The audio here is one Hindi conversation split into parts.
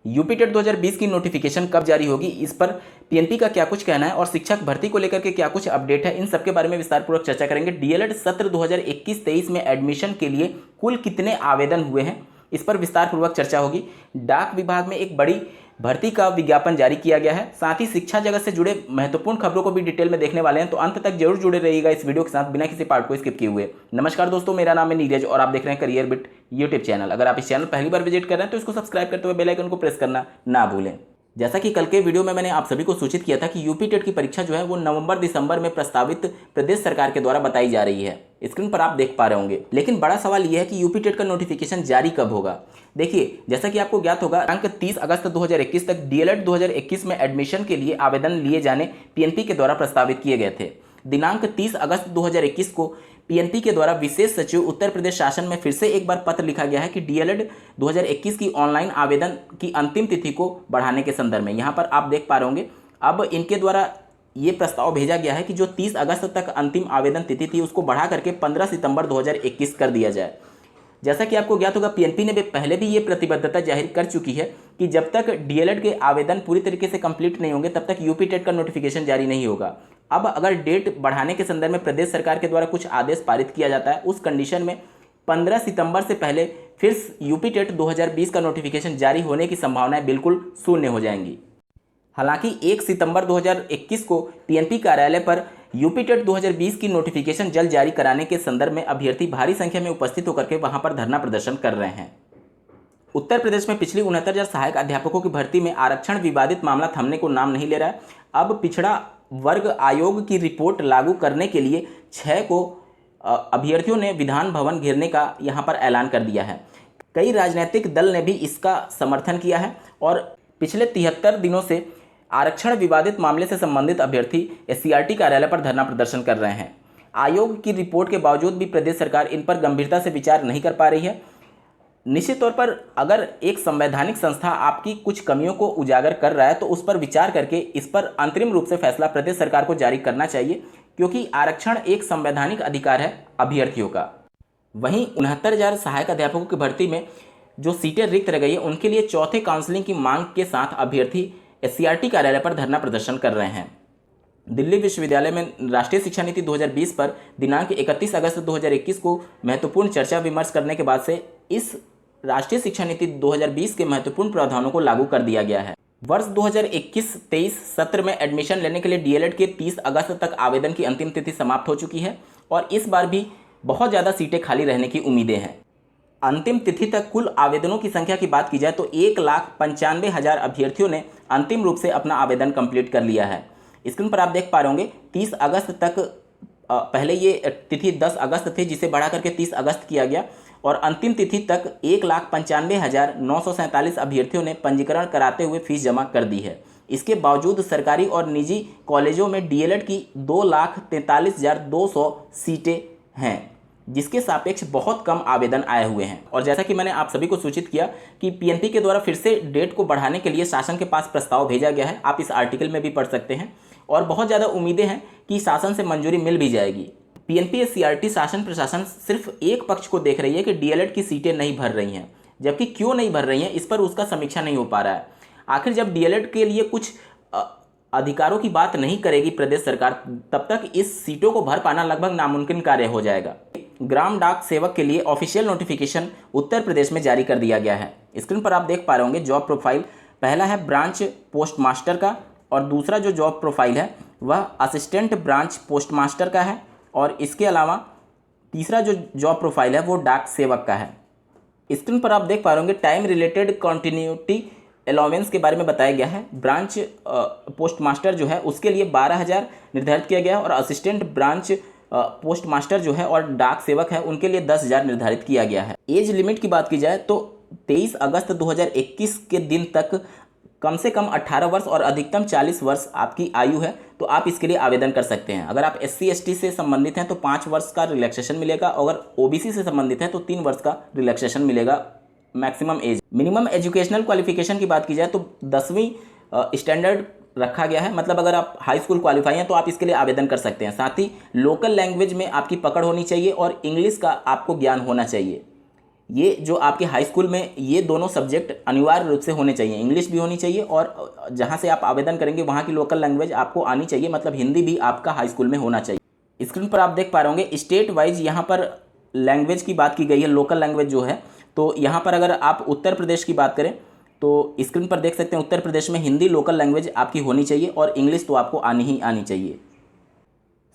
यूपी टेट 2020 की नोटिफिकेशन कब जारी होगी, इस पर पीएनपी का क्या कुछ कहना है और शिक्षक भर्ती को लेकर के क्या कुछ अपडेट है, इन सब के बारे में विस्तारपूर्वक चर्चा करेंगे। डीएलएड सत्र 2021-23 में एडमिशन के लिए कुल कितने आवेदन हुए हैं, इस पर विस्तारपूर्वक चर्चा होगी। डाक विभाग में एक बड़ी भर्ती का विज्ञापन जारी किया गया है। साथ ही शिक्षा जगत से जुड़े महत्वपूर्ण खबरों को भी डिटेल में देखने वाले हैं, तो अंत तक जरूर जुड़े रहिएगा इस वीडियो के साथ बिना किसी पार्ट को स्किप किए हुए। नमस्कार दोस्तों, मेरा नाम है नीरज और आप देख रहे हैं करियर बिट यूट्यूब चैनल। अगर आप इस चैनल पहली बार विजिट कर रहे हैं तो इसको सब्सक्राइब करते हुए बेल आइकन को प्रेस करना ना भूलें। जैसा कि कल के वीडियो में मैंने आप सभी को सूचित किया था कि यूपी टेट की परीक्षा जो है वो नवंबर-दिसंबर में प्रस्तावित प्रदेश सरकार के द्वारा बताई जा रही है। स्क्रीन पर आप देख पा रहे होंगे। लेकिन बड़ा सवाल यह है कि यूपी टेट का नोटिफिकेशन जारी कब होगा। देखिए, जैसा कि आपको ज्ञात होगा, अंक 30 अगस्त 2021 तक डीएलएड 2021 में एडमिशन के लिए आवेदन लिए जाने पीएनपी के द्वारा प्रस्तावित किए गए थे। दिनांक 30 अगस्त 2021 को पीएनपी के द्वारा विशेष सचिव उत्तर प्रदेश शासन में फिर से एक बार पत्र लिखा गया है कि डीएलएड 2021 की ऑनलाइन आवेदन की अंतिम तिथि को बढ़ाने के संदर्भ में। यहाँ पर आप देख पा रहे होंगे, अब इनके द्वारा ये प्रस्ताव भेजा गया है कि जो 30 अगस्त तक अंतिम आवेदन तिथि थी उसको बढ़ा करके 15 सितंबर 2021 कर दिया जाए। जैसा कि आपको ज्ञात होगा, पीएनपी ने पहले भी ये प्रतिबद्धता जाहिर कर चुकी है कि जब तक डीएलएड के आवेदन पूरी तरीके से कंप्लीट नहीं होंगे तब तक यूपी टेट का नोटिफिकेशन जारी नहीं होगा। अब अगर डेट बढ़ाने के संदर्भ में प्रदेश सरकार के द्वारा कुछ आदेश पारित किया जाता है, उस कंडीशन में 15 सितंबर से पहले फिर यूपी टेट 2020 का नोटिफिकेशन जारी होने की संभावनाएं बिल्कुल शून्य हो जाएंगी। हालांकि 1 सितंबर 2021 को पीएनपी कार्यालय पर यूपी टेट 2020 की नोटिफिकेशन जल्द जारी कराने के संदर्भ में अभ्यर्थी भारी संख्या में उपस्थित होकर के वहां पर धरना प्रदर्शन कर रहे हैं। उत्तर प्रदेश में पिछली 69,000 सहायक अध्यापकों की भर्ती में आरक्षण विवादित मामला थमने को नाम नहीं ले रहा है। अब पिछड़ा वर्ग आयोग की रिपोर्ट लागू करने के लिए 6 को अभ्यर्थियों ने विधान भवन घेरने का यहां पर ऐलान कर दिया है। कई राजनीतिक दल ने भी इसका समर्थन किया है और पिछले 73 दिनों से आरक्षण विवादित मामले से संबंधित अभ्यर्थी एससीईआरटी कार्यालय पर धरना प्रदर्शन कर रहे हैं। आयोग की रिपोर्ट के बावजूद भी प्रदेश सरकार इन पर गंभीरता से विचार नहीं कर पा रही है। निश्चित तौर पर अगर एक संवैधानिक संस्था आपकी कुछ कमियों को उजागर कर रहा है तो उस पर विचार करके इस पर अंतरिम रूप से फैसला प्रदेश सरकार को जारी करना चाहिए, क्योंकि आरक्षण एक संवैधानिक अधिकार है अभ्यर्थियों का। वहीं 69,000 सहायक अध्यापकों की भर्ती में जो सीटें रिक्त रह गई है उनके लिए चौथे काउंसलिंग की मांग के साथ अभ्यर्थी एससीईआरटी कार्यालय पर धरना प्रदर्शन कर रहे हैं। दिल्ली विश्वविद्यालय में राष्ट्रीय शिक्षा नीति 2020 पर दिनांक 31 अगस्त 2021 को महत्वपूर्ण चर्चा विमर्श करने के बाद से इस राष्ट्रीय शिक्षा नीति 2020 के महत्वपूर्ण प्रावधानों को लागू कर दिया गया है। वर्ष 2021-23 सत्र में एडमिशन लेने के लिए डीएलएड के 30 अगस्त तक आवेदन की अंतिम तिथि समाप्त हो चुकी है और इस बार भी बहुत ज़्यादा सीटें खाली रहने की उम्मीदें हैं। अंतिम तिथि तक कुल आवेदनों की संख्या की बात की जाए तो 1,95,000 अभ्यर्थियों ने अंतिम रूप से अपना आवेदन कंप्लीट कर लिया है। स्क्रीन पर आप देख पा रहे होंगे 30 अगस्त तक, पहले ये तिथि 10 अगस्त थी जिसे बढ़ा करके 30 अगस्त किया गया और अंतिम तिथि तक 1,95,947 अभ्यर्थियों ने पंजीकरण कराते हुए फीस जमा कर दी है। इसके बावजूद सरकारी और निजी कॉलेजों में डीएलएड की 2,43,200 सीटें हैं, जिसके सापेक्ष बहुत कम आवेदन आए हुए हैं। और जैसा कि मैंने आप सभी को सूचित किया कि पीएनपी के द्वारा फिर से डेट को बढ़ाने के लिए शासन के पास प्रस्ताव भेजा गया है, आप इस आर्टिकल में भी पढ़ सकते हैं और बहुत ज़्यादा उम्मीदें हैं कि शासन से मंजूरी मिल भी जाएगी। पीएनपी एससीईआरटी शासन प्रशासन सिर्फ एक पक्ष को देख रही है कि डीएलएड की सीटें नहीं भर रही हैं, जबकि क्यों नहीं भर रही हैं इस पर उसका समीक्षा नहीं हो पा रहा है। आखिर जब डीएलएड के लिए कुछ अधिकारों की बात नहीं करेगी प्रदेश सरकार, तब तक इस सीटों को भर पाना लगभग नामुमकिन कार्य हो जाएगा। ग्राम डाक सेवक के लिए ऑफिशियल नोटिफिकेशन उत्तर प्रदेश में जारी कर दिया गया है। स्क्रीन पर आप देख पा रहे होंगे जॉब प्रोफाइल, पहला है ब्रांच पोस्ट मास्टर का और दूसरा जो जॉब प्रोफाइल है वह असिस्टेंट ब्रांच पोस्ट मास्टर का है और इसके अलावा तीसरा जो जॉब प्रोफाइल है वो डाक सेवक का है। स्क्रीन पर आप देख पा रहे होंगे टाइम रिलेटेड कॉन्टिन्यूटी अलाउंस के बारे में बताया गया है। ब्रांच पोस्ट मास्टर जो है उसके लिए 12,000 निर्धारित किया गया है और असिस्टेंट ब्रांच पोस्ट मास्टर जो है और डाक सेवक है उनके लिए 10,000 निर्धारित किया गया है। एज लिमिट की बात की जाए तो 23 अगस्त 2021 के दिन तक कम से कम 18 वर्ष और अधिकतम 40 वर्ष आपकी आयु है तो आप इसके लिए आवेदन कर सकते हैं। अगर आप SC/ST से संबंधित हैं तो 5 वर्ष का रिलैक्सेशन मिलेगा, अगर OBC से संबंधित है तो 3 वर्ष का रिलैक्सेशन मिलेगा maximum age. Minimum educational qualification की बात की जाए तो 10वीं स्टैंडर्ड रखा गया है, मतलब अगर आप हाई स्कूल क्वालिफाई हैं तो आप इसके लिए आवेदन कर सकते हैं। साथ ही लोकल लैंग्वेज में आपकी पकड़ होनी चाहिए और इंग्लिश का आपको ज्ञान होना चाहिए। ये जो आपके हाई स्कूल में ये दोनों सब्जेक्ट अनिवार्य रूप से होने चाहिए, इंग्लिश भी होनी चाहिए और जहाँ से आप आवेदन करेंगे वहाँ की लोकल लैंग्वेज आपको आनी चाहिए, मतलब हिंदी भी आपका हाई स्कूल में होना चाहिए। स्क्रीन पर आप देख पा रहे होंगे स्टेट वाइज यहाँ पर लैंग्वेज की बात की गई है, लोकल लैंग्वेज जो है। तो यहाँ पर अगर आप उत्तर प्रदेश की बात करें तो स्क्रीन पर देख सकते हैं उत्तर प्रदेश में हिंदी लोकल लैंग्वेज आपकी होनी चाहिए और इंग्लिश तो आपको आनी ही आनी चाहिए।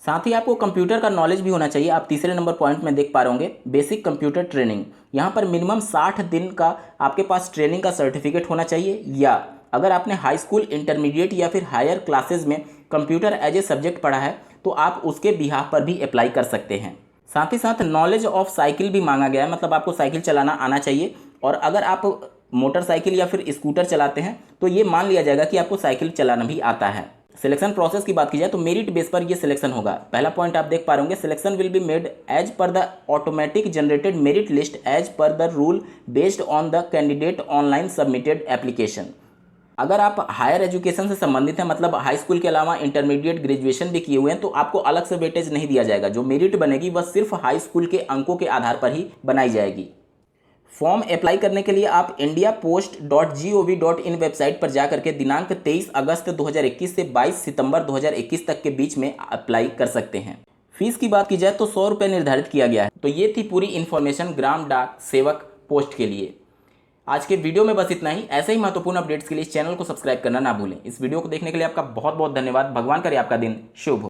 साथ ही आपको कंप्यूटर का नॉलेज भी होना चाहिए। आप तीसरे नंबर पॉइंट में देख पा रहे होंगे बेसिक कंप्यूटर ट्रेनिंग। यहाँ पर मिनिमम 60 दिन का आपके पास ट्रेनिंग का सर्टिफिकेट होना चाहिए, या अगर आपने हाई स्कूल, इंटरमीडिएट या फिर हायर क्लासेज में कंप्यूटर एज ए सब्जेक्ट पढ़ा है तो आप उसके बिहाफ पर भी अप्लाई कर सकते हैं। साथ ही साथ नॉलेज ऑफ साइकिल भी मांगा गया है, मतलब आपको साइकिल चलाना आना चाहिए। और अगर आप मोटरसाइकिल या फिर स्कूटर चलाते हैं तो ये मान लिया जाएगा कि आपको साइकिल चलाना भी आता है। सिलेक्शन प्रोसेस की बात की जाए तो मेरिट बेस पर ये सिलेक्शन होगा। पहला पॉइंट आप देख पा रहे होंगे, selection will be made as per the automatic generated merit list as per the rule based on the candidate online submitted application. अगर आप हायर एजुकेशन से संबंधित हैं, मतलब हाई स्कूल के अलावा इंटरमीडिएट, ग्रेजुएशन भी किए हुए हैं, तो आपको अलग से वेटेज नहीं दिया जाएगा। जो मेरिट बनेगी वह सिर्फ हाई स्कूल के अंकों के आधार पर ही बनाई जाएगी। फॉर्म अप्लाई करने के लिए आप indiapost.gov.in वेबसाइट पर जाकर के दिनांक 23 अगस्त 2021 से 22 सितंबर 2021 तक के बीच में अप्लाई कर सकते हैं। फीस की बात की जाए तो 100 रुपये निर्धारित किया गया है। तो ये थी पूरी इन्फॉर्मेशन ग्राम डाक सेवक पोस्ट के लिए। आज के वीडियो में बस इतना ही। ऐसे ही महत्वपूर्ण अपडेट्स के लिए इस चैनल को सब्सक्राइब करना ना भूलें। इस वीडियो को देखने के लिए आपका बहुत बहुत धन्यवाद। भगवान करे आपका दिन शुभ हो।